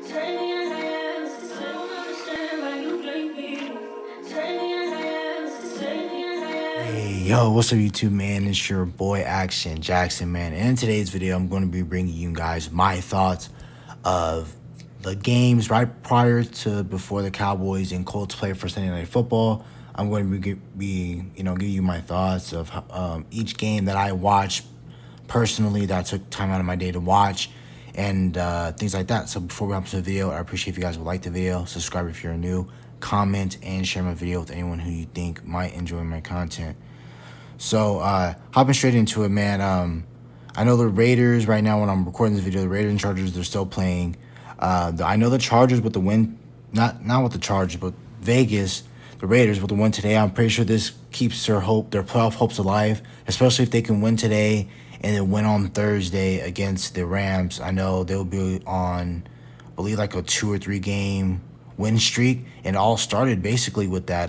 Hey, yo, what's up, YouTube, man? It's your boy Action Jackson, man. And in today's video, I'm going to be bringing you guys my thoughts of the games right prior to before the Cowboys and Colts play for Sunday Night Football. I'm going to give you my thoughts of each game that I watched personally, that I took time out of my day to watch, and things like that. So before we hop into the video, I appreciate if you guys would like the video, subscribe if you're new, comment, and share my video with anyone who you think might enjoy my content. So hopping straight into it, man. I know the Raiders right now, when I'm recording this video, the Raiders and Chargers, they're still playing. I know the Chargers with the win, not with the Chargers, but Vegas, the Raiders with the win today. I'm pretty sure this keeps their playoff hopes alive, especially if they can win today and then win on Thursday against the Rams. I know they'll be on, I believe, like a 2 or 3 game win streak, and it all started basically with that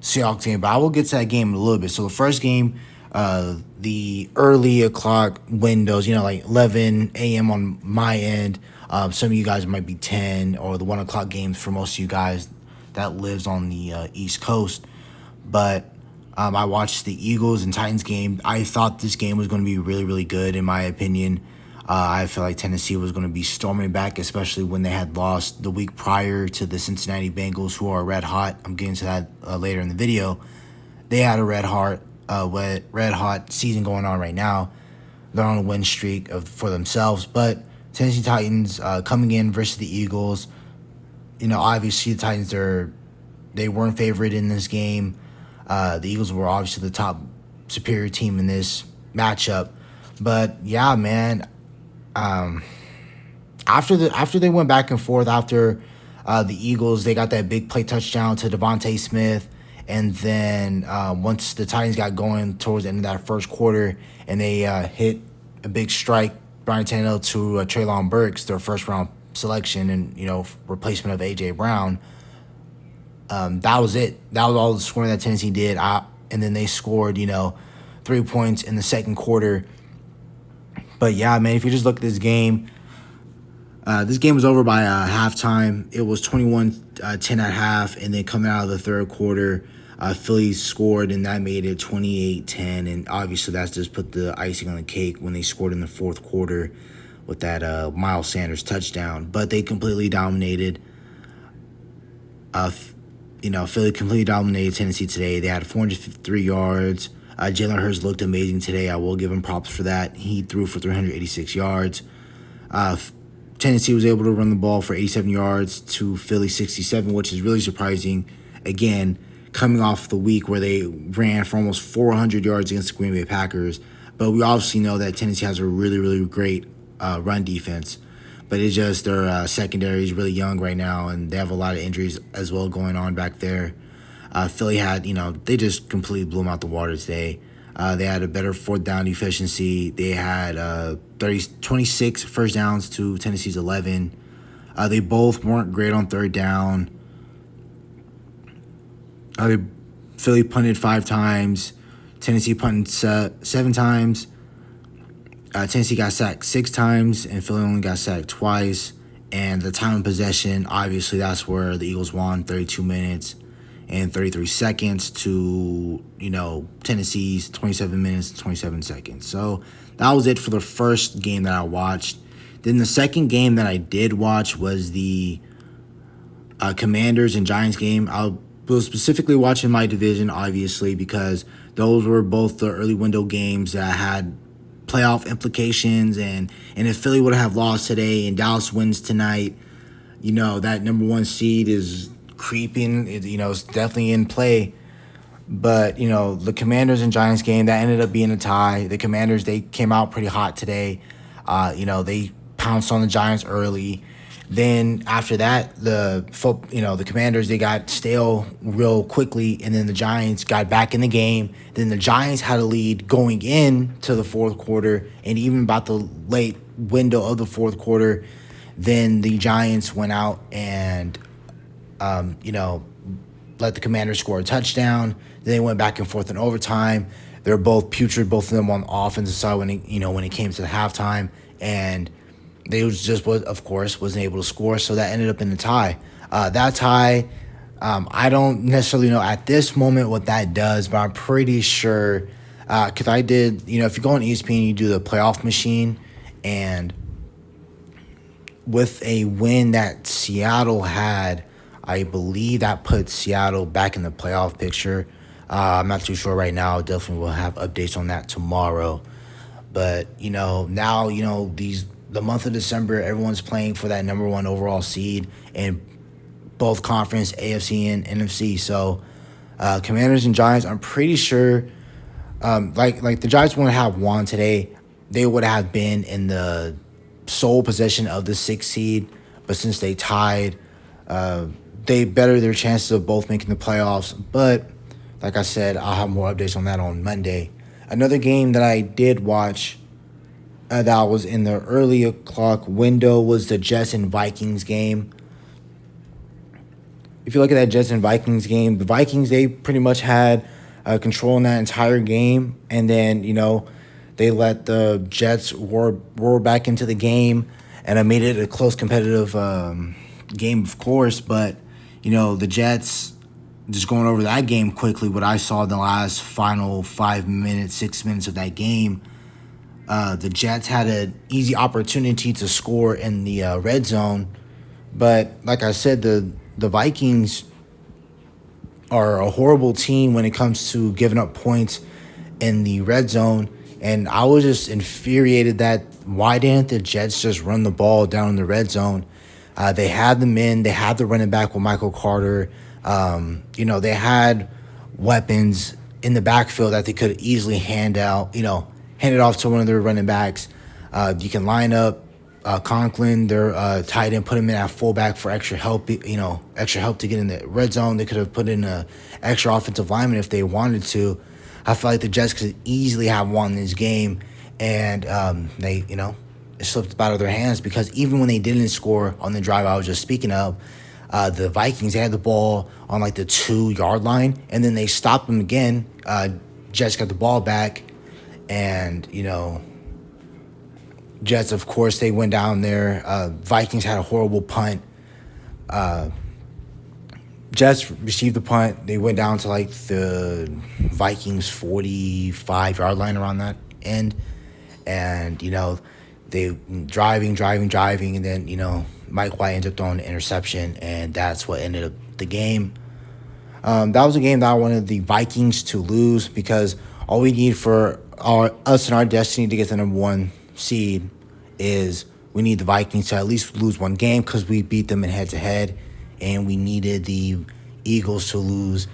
Seahawks game. But I will get to that game in a little bit. So the first game, the early o'clock windows, like 11 a.m. on my end. Some of you guys might be 10, or the 1 o'clock games for most of you guys that lives on the East Coast. But I watched the Eagles and Titans game. I thought this game was going to be really, really good, in my opinion. I feel like Tennessee was going to be storming back, especially when they had lost the week prior to the Cincinnati Bengals, who are red hot. I'm getting to that later in the video. They had a red hot season going on right now. They're on a win streak for themselves. But Tennessee Titans coming in versus the Eagles. Obviously the Titans they weren't favored in this game. The Eagles were obviously the top superior team in this matchup. But yeah, man. After they went back and forth, after the Eagles, they got that big play touchdown to Devontae Smith, and then once the Titans got going towards the end of that first quarter, and they hit a big strike, Brian Tannehill to Treylon Burks, their first round selection, and replacement of AJ Brown. That was it. That was all the scoring that Tennessee did. And then they scored 3 points in the second quarter. But yeah, man, if you just look at this game was over by halftime. It was 21-10 at half, and then coming out of the third quarter, Philly scored, and that made it 28-10. And obviously, that's just put the icing on the cake when they scored in the fourth quarter with that Miles Sanders touchdown. But they completely dominated. Philly completely dominated Tennessee today. They had 453 yards. Jalen Hurts looked amazing today. I will give him props for that. He threw for 386 yards. Tennessee was able to run the ball for 87 yards to Philly 67, which is really surprising. Again, coming off the week where they ran for almost 400 yards against the Green Bay Packers. But we obviously know that Tennessee has a really, really great run defense. But it's just their secondary is really young right now, and they have a lot of injuries as well going on back there. Philly had, they just completely blew them out the water today. They had a better fourth down efficiency. They had 26 first downs to Tennessee's 11. They both weren't great on third down. Philly punted 5 times. Tennessee punted 7 times. Tennessee got sacked 6 times, and Philly only got sacked twice. And the time of possession, obviously, that's where the Eagles won, 32 minutes and 33 seconds to, Tennessee's 27 minutes and 27 seconds. So that was it for the first game that I watched. Then the second game that I did watch was the Commanders and Giants game. I was specifically watching my division, obviously, because those were both the early window games that had playoff implications, and if Philly would have lost today and Dallas wins tonight, that number 1 seed is creeping. It's definitely in play. But the Commanders and Giants game, that ended up being a tie. The Commanders, they came out pretty hot today. They pounced on the Giants early. Then after that, the Commanders, they got stale real quickly, and then the Giants got back in the game. Then the Giants had a lead going into the fourth quarter, and even about the late window of the fourth quarter, then the Giants went out and let the Commanders score a touchdown. Then they went back and forth in overtime. They're both putrid, both of them on the offensive side when it came to the halftime, and they was just was of course wasn't able to score, so that ended up in the tie. That tie, I don't necessarily know at this moment what that does, but I'm pretty sure because I did. If you go on ESPN, you do the playoff machine, and with a win that Seattle had, I believe that puts Seattle back in the playoff picture. I'm not too sure right now. Definitely will have updates on that tomorrow. But now the month of December, everyone's playing for that number one overall seed in both conference, AFC and NFC. So Commanders and Giants, I'm pretty sure, like the Giants wouldn't have won today, they would have been in the sole possession of the sixth seed. But since they tied, they better their chances of both making the playoffs. But like I said, I'll have more updates on that on Monday. Another game that I did watch that was in the early o'clock window was the Jets and Vikings game. If you look at that Jets and Vikings game, the Vikings, they pretty much had control in that entire game. And then, they let the Jets roar back into the game. And it made it a close competitive game, of course. But, the Jets, just going over that game quickly, what I saw in the last final 5 minutes, 6 minutes of that game, the Jets had an easy opportunity to score in the red zone. But like I said, the Vikings are a horrible team when it comes to giving up points in the red zone. And I was just infuriated that why didn't the Jets just run the ball down in the red zone? They had the men. They had the running back with Michael Carter. They had weapons in the backfield that they could easily hand it off to one of their running backs. You can line up Conklin, their tight end, put him in at fullback for extra help. Extra help to get in the red zone. They could have put in an extra offensive lineman if they wanted to. I feel like the Jets could easily have won this game, and it slipped out of their hands because even when they didn't score on the drive I was just speaking of, the Vikings, they had the ball on like the 2-yard line, and then they stopped them again. Jets got the ball back, and Jets, of course, they went down there. Vikings had a horrible punt. Jets received the punt. They went down to like the Vikings 45-yard line around that end. And, they driving, and then, Mike White ended up throwing an interception, and that's what ended up the game. That was a game that I wanted the Vikings to lose because all we need for us and our destiny to get the number one seed is we need the Vikings to at least lose one game because we beat them in head-to-head, and we needed the Eagles to lose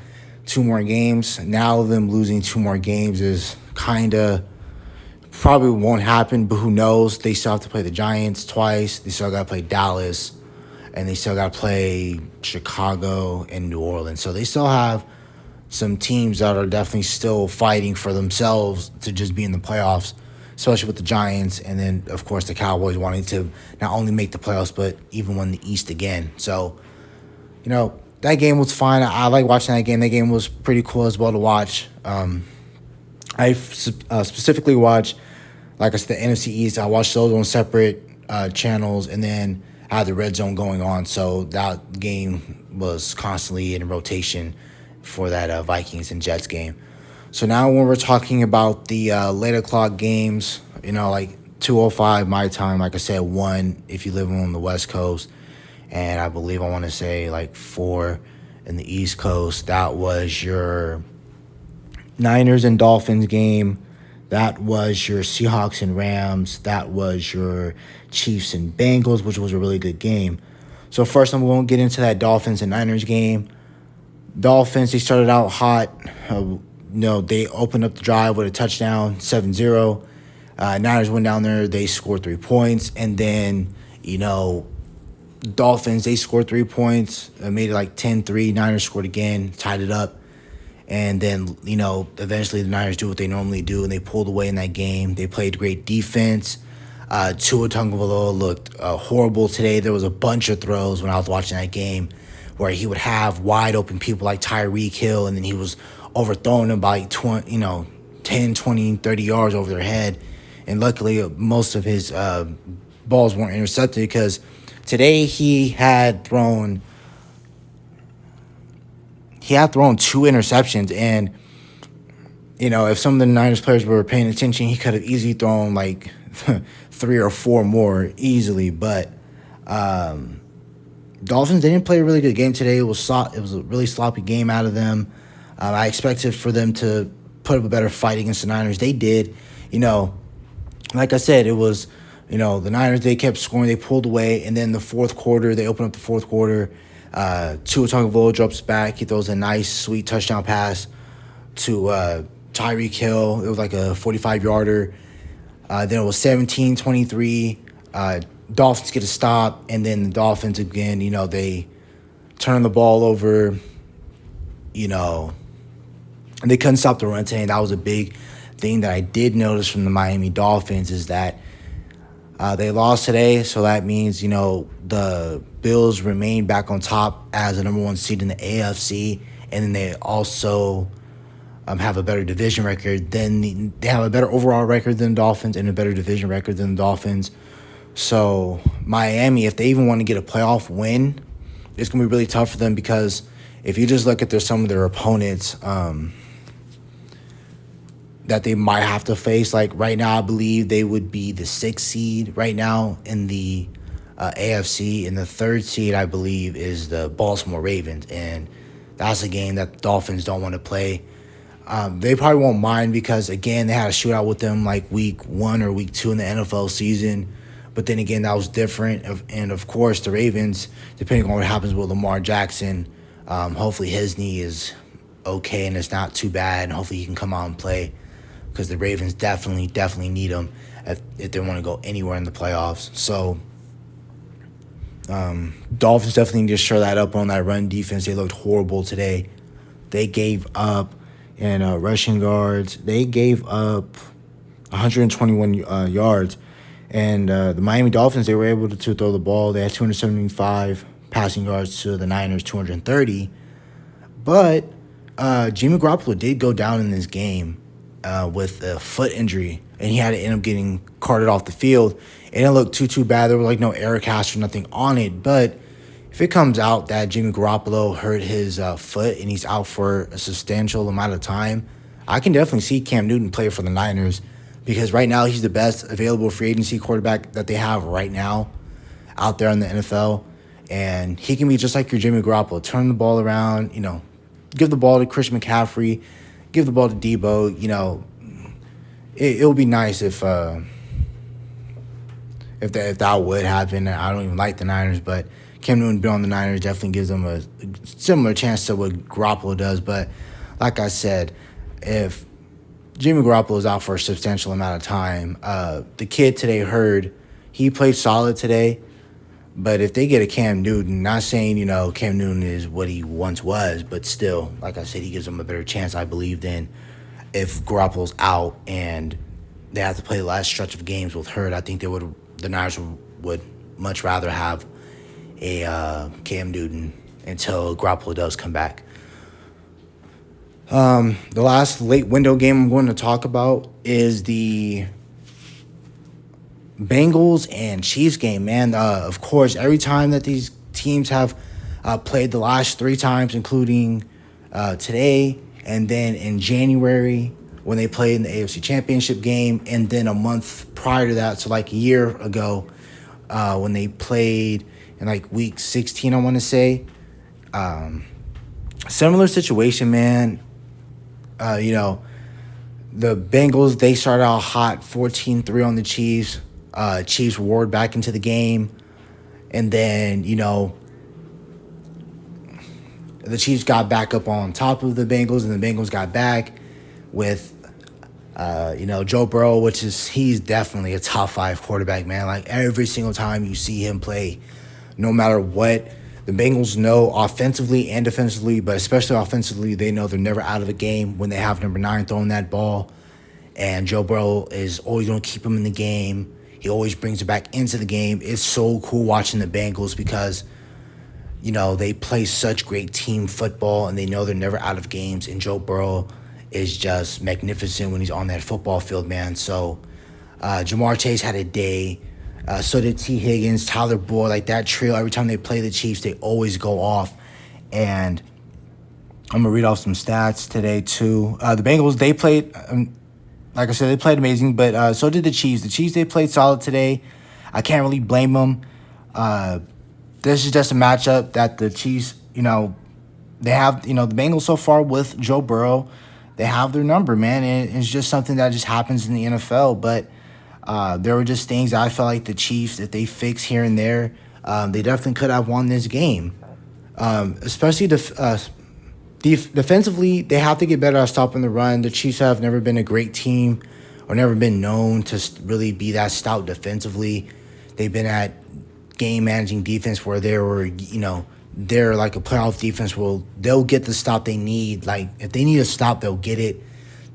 2 more games. Now them losing 2 more games is kind of probably won't happen, but who knows? They still have to play the Giants twice. They still got to play Dallas, and they still got to play Chicago and New Orleans. So they still have some teams that are definitely still fighting for themselves to just be in the playoffs, especially with the Giants, and then, of course, the Cowboys wanting to not only make the playoffs, but even win the East again. So, that game was fine. I like watching that game. That game was pretty cool as well to watch. I specifically watched, like I said, the NFC East. I watched those on separate channels, and then I had the red zone going on. So that game was constantly in rotation for that Vikings and Jets game. So now when we're talking about the late o'clock games, like 2:05 my time, like I said, 1 if you live on the West Coast, and I believe I want to say like 4 in the East Coast. That was your Niners and Dolphins game. That was your Seahawks and Rams. That was your Chiefs and Bengals, which was a really good game. So first I'm going to get into that Dolphins and Niners game. Dolphins, they started out hot. They opened up the drive with a touchdown, 7-0. Niners went down there. They scored 3 points. And then, Dolphins, they scored 3 points, made it like 10-3. Niners scored again, tied it up. And then, eventually the Niners do what they normally do, and they pulled away in that game. They played great defense. Tua Tagovailoa looked horrible today. There was a bunch of throws when I was watching that game where he would have wide open people like Tyreek Hill, and then he was overthrowing them by 10, 20, 30 yards over their head. And luckily, most of his balls weren't intercepted, because today he had thrown two interceptions, and if some of the Niners players were paying attention, he could have easily thrown like 3 or 4 more easily. But Dolphins, they didn't play a really good game today. It was a really sloppy game out of them. I expected for them to put up a better fight against the Niners. They did. Like I said, it was, the Niners, they kept scoring. They pulled away. And then the fourth quarter, they opened up the fourth quarter. Tua Tagovailoa drops back. He throws a nice, sweet touchdown pass to Tyreek Hill. It was like a 45-yarder. Then it was 17-23. Dolphins get a stop. And then the Dolphins, again, they turn the ball over, and they couldn't stop the run today. And that was a big thing that I did notice from the Miami Dolphins, is that they lost today. So that means, the Bills remain back on top as the number 1 seed in the AFC. And then they also have a better division record they have a better overall record than the Dolphins and a better division record than the Dolphins. So Miami, if they even want to get a playoff win, it's going to be really tough for them, because if you just look at some of their opponents that they might have to face, like right now I believe they would be the 6th seed right now in the AFC, and the 3rd seed I believe is the Baltimore Ravens, and that's a game that the Dolphins don't want to play. They probably won't mind, because again, they had a shootout with them like week 1 or week 2 in the NFL season. But then again, that was different. And of course, the Ravens, depending on what happens with Lamar Jackson, hopefully his knee is okay and it's not too bad, and hopefully he can come out and play, because the Ravens definitely need him if they want to go anywhere in the playoffs. So Dolphins definitely need to shore that up on that run defense. They looked horrible today. They gave up in rushing yards. They gave up 121 yards. And the Miami Dolphins, they were able to throw the ball. They had 275 passing yards to the Niners, 230. But Jimmy Garoppolo did go down in this game with a foot injury, and he had to end up getting carted off the field. It didn't look too bad. There was like no air cast or nothing on it. But if it comes out that Jimmy Garoppolo hurt his foot and he's out for a substantial amount of time, I can definitely see Cam Newton play for the Niners, because right now he's the best available free agency quarterback that they have right now out there in the NFL. And he can be just like your Jimmy Garoppolo, turn the ball around, give the ball to Christian McCaffrey, give the ball to Debo. It would be nice if that would happen. I don't even like the Niners, but Cam Newton being on the Niners definitely gives them a similar chance to what Garoppolo does. But like I said, if Jimmy Garoppolo is out for a substantial amount of time, the kid today he played solid today. But if they get a Cam Newton, not saying, Cam Newton is what he once was, but still, like I said, he gives them a better chance, I believe, than if Garoppolo's out and they have to play the last stretch of games with hurt. I think the Niners would much rather have a Cam Newton until Garoppolo does come back. The last late window game I'm going to talk about is the Bengals and Chiefs game, man. Of course, every time that these teams have played the last 3 times, including today, and then in January when they played in the AFC Championship game, and then a month prior to that, so like a year ago, when they played in like week 16, I want to say. Similar situation, man. The Bengals, they started out hot, 14-3 on the Chiefs. Chiefs roared back into the game. And then, the Chiefs got back up on top of the Bengals, and the Bengals got back with, Joe Burrow, he's definitely a top 5 quarterback, man. Like every single time you see him play, no matter what, the Bengals know offensively and defensively, but especially offensively, they know they're never out of a game when they have number 9 throwing that ball. And Joe Burrow is always going to keep him in the game. He always brings it back into the game. It's so cool watching the Bengals because, they play such great team football and they know they're never out of games. And Joe Burrow is just magnificent when he's on that football field, man. So Jamar Chase had a day. So did T. Higgins, Tyler Boyd, like that trio. Every time they play the Chiefs, they always go off. And I'm going to read off some stats today, too. The Bengals, they played, like I said, they played amazing, but so did the Chiefs. The Chiefs, they played solid today. I can't really blame them. This is just a matchup that the Chiefs, they have, the Bengals so far with Joe Burrow, they have their number, man. And it's just something that just happens in the NFL. But there were just things I felt like the Chiefs, if they fix here and there, they definitely could have won this game. Especially defensively, they have to get better at stopping the run. The Chiefs have never been a great team or never been known to really be that stout defensively. They've been at game-managing defense where they're like a playoff defense where they'll get the stop they need. Like, if they need a stop, they'll get it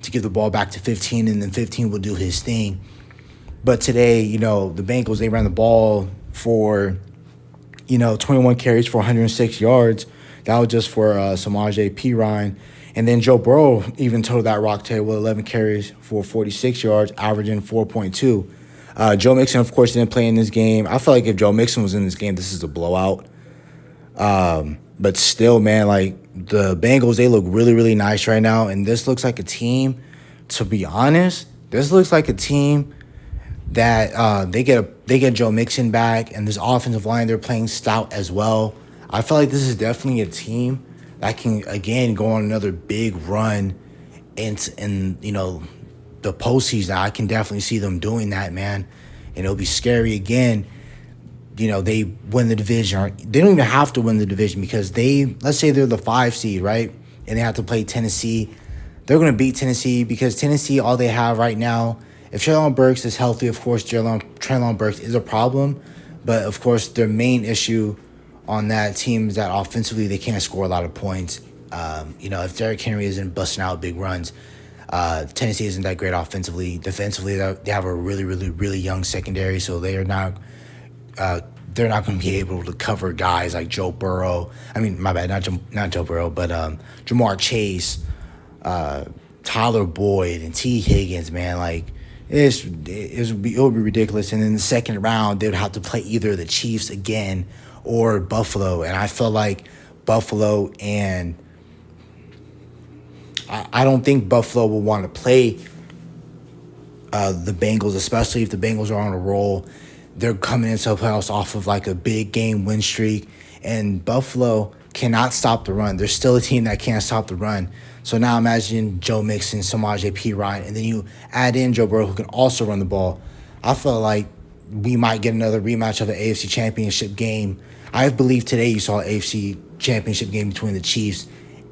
to give the ball back to 15, and then 15 will do his thing. But today, the Bengals, they ran the ball for, 21 carries for 106 yards. That was just for Samaje Perine. And then Joe Burrow even totaled that rock today with 11 carries for 46 yards, averaging 4.2. Joe Mixon, of course, didn't play in this game. I feel like if Joe Mixon was in this game, this is a blowout. But still, man, like, the Bengals, they look really, really nice right now. And this looks like a team, to be honest, this looks like a team that they get Joe Mixon back, and this offensive line, they're playing stout as well. I feel like this is definitely a team that can, again, go on another big run in the postseason. I can definitely see them doing that, man. And it'll be scary again. They win the division. They don't even have to win the division because let's say they're the 5 seed, right? And they have to play Tennessee. They're going to beat Tennessee because Tennessee, all they have right now, if Treylon Burks is healthy, of course, Treylon Burks is a problem. But, of course, their main issue on that team is that offensively they can't score a lot of points. If Derrick Henry isn't busting out big runs, Tennessee isn't that great offensively. Defensively, they have a really, really, really young secondary, so they're not going to be able to cover guys like Joe Burrow. I mean, my bad, not Joe Burrow, but Jamar Chase, Tyler Boyd, and T. Higgins, man. Like, it would be ridiculous. And in the second round, they would have to play either the Chiefs again or Buffalo. And I feel like Buffalo and I don't think Buffalo will want to play the Bengals, especially if the Bengals are on a roll. They're coming into the playoffs off of like a big game win streak, and Buffalo cannot stop the run. They're still a team that can't stop the run. So now imagine Joe Mixon, Samaje Perine, and then you add in Joe Burrow, who can also run the ball. I feel like we might get another rematch of the AFC Championship game. I believe today you saw an AFC Championship game between the Chiefs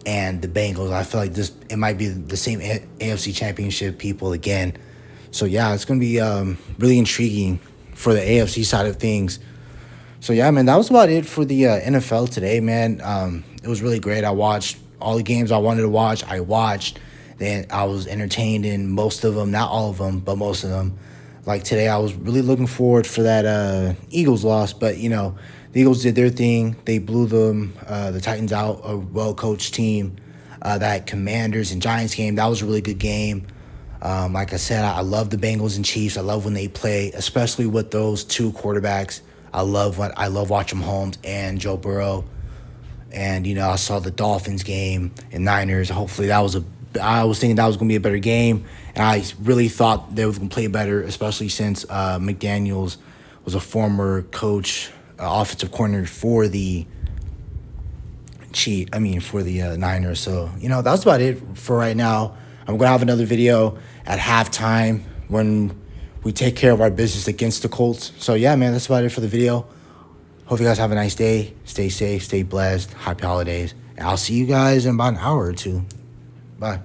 and the Bengals. I feel like it might be the same AFC Championship people again. So, yeah, it's going to be really intriguing for the AFC side of things. So, yeah, man, that was about it for the NFL today, man. It was really great. I watched all the games I wanted to watch. I watched. Then I was entertained in most of them. Not all of them, but most of them. Like today, I was really looking forward for that Eagles loss. But, the Eagles did their thing. They blew the Titans out, a well-coached team. That Commanders and Giants game, that was a really good game. Like I said, I love the Bengals and Chiefs. I love when they play, especially with those two quarterbacks. I love watching Mahomes and Joe Burrow. And, I saw the Dolphins game and Niners. Hopefully I was thinking that was going to be a better game. And I really thought they were going to play better, especially since McDaniels was a former coach, offensive coordinator for the Niners. So, that's about it for right now. I'm going to have another video at halftime when we take care of our business against the Colts. So, yeah, man, that's about it for the video. Hope you guys have a nice day. Stay safe, stay blessed. Happy holidays. And I'll see you guys in about an hour or two. Bye.